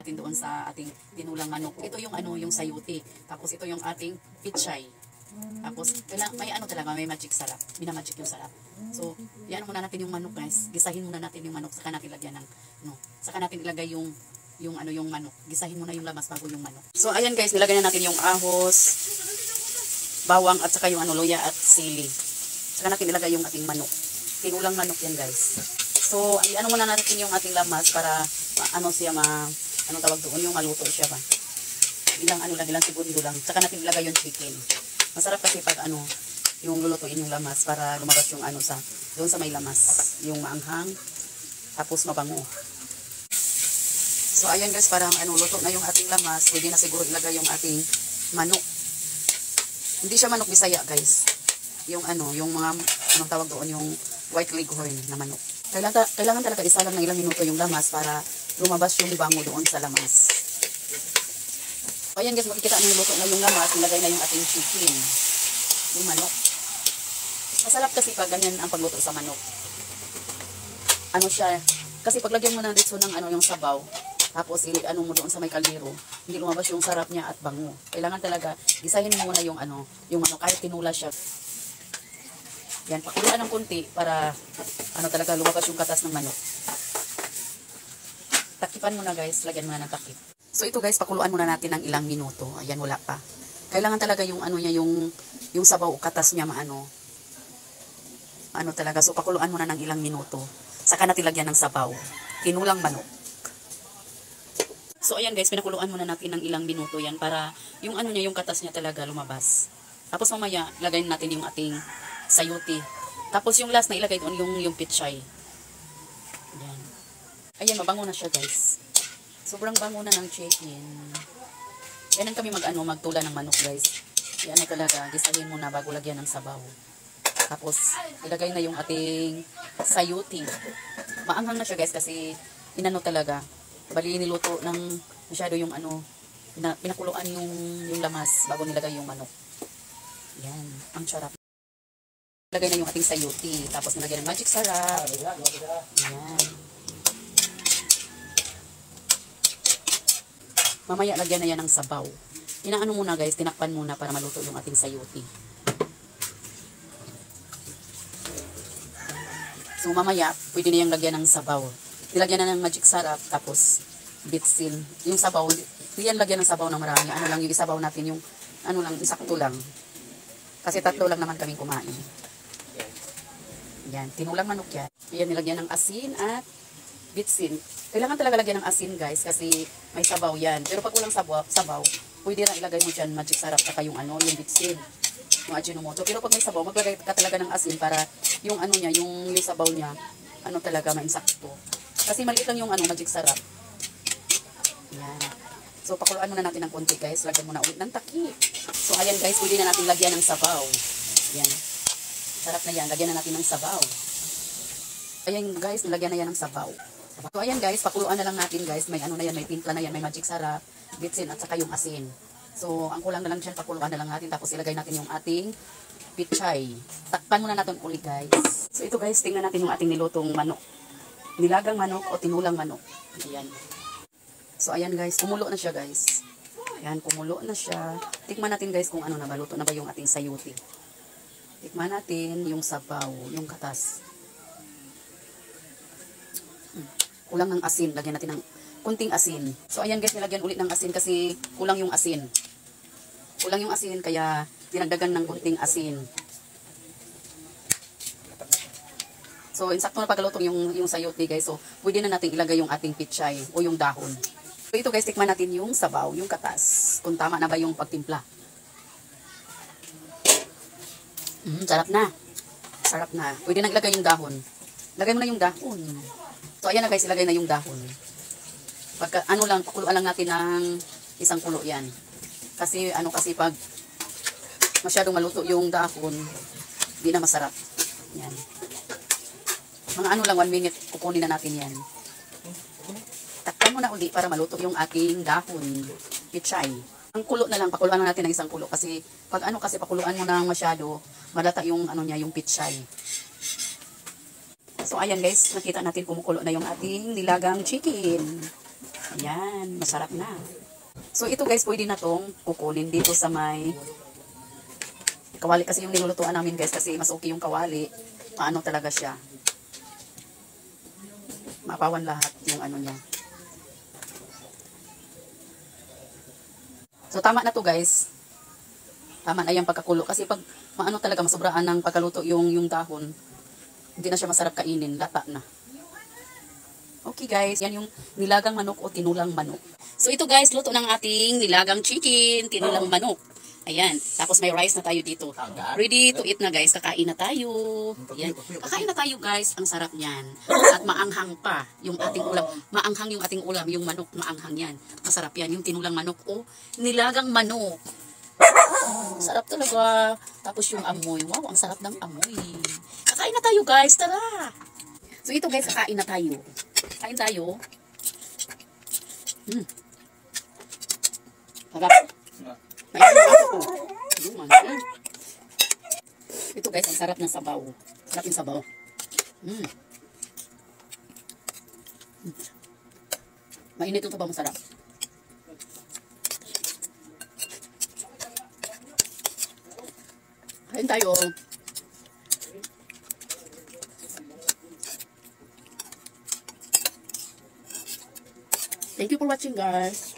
Doon sa ating tinulang manok. Ito yung yung sayuti. Tapos ito yung ating pichay. Tapos may talaga, may magic sarap. Minamagic yung sarap. So, yan muna natin yung manok, guys. Gisahin muna natin yung manok, saka natin lagyan ng saka natin ilagay yung manok. Gisahin muna yung lamas bago yung manok. So, ayan guys, nilagay na natin yung ahos, bawang at saka yung luya at sili. Saka natin ilagay yung ating manok. Tinulang manok yan, guys. So, muna natin yung ating lamas para siya tawag doon, yung maluto siya ba. Ilang segundo lang. Saka natin ilagay yung chicken. Masarap kasi pag yung lulutuin yung lamas para lumabas yung doon sa may lamas. Yung maanghang, tapos mabango. So, ayan guys, para luto na yung ating lamas, pwede na siguro ilagay yung ating manok. Hindi siya manok Bisaya, guys. Yung yung mga, tawag doon, yung white leghorn na manok. Kailangan talaga isa lang ng ilang minuto yung lamas para lumabas yung bango doon sa lamas. So, ayan guys, makikita nyo yung luto na yung lamas, nilagay na yung ating chicken. Yung manok. Masarap kasi pag ganyan ang pagluto sa manok. Siya, kasi paglagyan mo na dito ng yung sabaw, tapos mo doon sa may kaldero, hindi lumabas yung sarap niya at bango. Kailangan talaga, gisahin mo muna yung yung manok, kahit tinula siya. Yan, pakuluan ng kunti para talaga lumabas yung katas ng manok. Takipan mo na guys, lagyan mo na ng takip. So ito guys, pakuluan muna natin ng ilang minuto. Ayan, wala pa. Kailangan talaga yung niya, yung sabaw o katas niya talaga. So pakuluan muna ng ilang minuto. Saka natin lagyan ng sabaw. Tinulang manok. So ayan guys, pinakuluan muna natin ng ilang minuto yan para yung niya, yung katas niya talaga lumabas. Tapos mamaya, lagay natin yung ating sayuti. Tapos yung last na ilagay doon yung pichay. Ayan. Ayan, mabango na siya guys. Sobrang bango na ng chicken. Ganun kami magtula ng manok guys. Yan na talaga, gisahin muna bago lagyan ng sabaw. Tapos, ilagay na yung ating sayuti. Maanghang na siya guys kasi talaga. Bali niluto ng masyado yung pinakuluan yung lamas bago nilagay yung manok. Yan, ang sarap. Ilagay na yung ating sayuti. Tapos nilagay ng magic sarap. Yan. Mamaya lagyan na yan ng sabaw. Muna guys, tinakpan muna para maluto yung ating sayuti. So mamaya, pwede na yung lagyan ng sabaw. Nilagyan na ng magic sarap, tapos bitsin. Yung sabaw, hindi yan lagyan ng sabaw ng marami. Lang yung isabaw natin, yung lang, isakto lang. Kasi 3 lang naman kaming kumain. Yan, tinulang manok yan. Yan, nilagyan ng asin at bitsin. Kailangan talaga lagyan ng asin guys kasi may sabaw yan. Pero pag walang sabaw, pwede lang ilagay mo dyan magic sarap at yung yung bitsin, yung Ajinomoto. Pero pag may sabaw, maglagay ka talaga ng asin para yung niya, yung sabaw niya, talaga mainsakto. Kasi maliit lang yung magic sarap. Yan. So pakuluan muna natin ng konti guys. Lagyan muna ulit ng takip. So ayan guys, pwede na natin lagyan ng sabaw. Yan. Sarap na yan. Lagyan na natin ng sabaw. Ayan guys, nilagyan na yan ng sabaw. So ayan guys, pakuluan na lang natin guys. May na yan, may timpla na yan, may magic sarap, bitsin at saka yung asin. So ang kulang na lang dyan, pakuluan na lang natin. Tapos ilagay natin yung ating pichay. Takpan muna natin ulit guys. So ito guys, tingnan natin yung ating nilutong manok. Nilagang manok o tinulang manok. Ayan. So ayan guys, kumulo na siya guys. Ayan, kumulo na siya. Tikman natin guys kung nabaluto na ba yung ating sayuti. Tikman natin yung sabaw, yung katas. Kulang ng asin. Lagyan natin ng kunting asin. So, ayan guys, nilagyan ulit ng asin kasi kulang yung asin. Kulang yung asin, kaya dinagdagan ng kunting asin. So, insakto na pagkalutong yung sayuti guys. So, pwede na natin ilagay yung ating pichay o yung dahon. So, ito guys, tikman natin yung sabaw, yung katas. Kung tama na ba yung pagtimpla. Sarap na. Sarap na. Pwede na ilagay yung dahon. Lagay mo na yung dahon. So, ayan na guys, ilagay na yung dahon. Pagka, pakuluan lang natin ng isang kulo yan. Kasi, kasi pag masyadong maluto yung dahon, di na masarap. Yan. Mga lang, 1 minute, kukunin na natin yan. Takpan mo na uli para maluto yung ating dahon. Pichay. Ang kulo na lang, pakuluan na natin ng isang kulo. Kasi, pag kasi pakuluan mo na masyado, malata yung, niya, yung pichay. So, ayan guys, nakita natin kumukulo na yung ating nilagang chicken. Ayan, masarap na. So ito guys, pwede na tong kukunin dito sa may kawali kasi yung nilulutuan namin guys kasi mas okay yung kawali. Paano talaga siya? Mapawan lahat yung ano niya. So tama na to guys. Tama na yung pagkakulo kasi pag maano talaga masobraan ng pagkaluto yung dahon, hindi na siya masarap kainin, lata na. Okay guys, yan yung nilagang manok o tinulang manok. So ito guys, luto ng ating nilagang chicken, tinulang manok. Ayan, tapos may rice na tayo dito. Ready to eat na guys, kakain na tayo. Ayan, kakain na tayo guys, ang sarap niyan. At maanghang pa yung ating ulam. Maanghang yung ating ulam, yung manok, maanghang yan. Masarap yan, yung tinulang manok o nilagang manok. Sarap talaga. Tapos yung amoy, wow, ang sarap ng amoy. Kakain na tayo guys, tara! So ito guys, kakain na tayo. Kain tayo. Sarap. Ito guys, ang sarap ng sabaw. Sarap yung sabaw. Mainit yung sabaw, masarap. Kain tayo. Thank you for watching guys.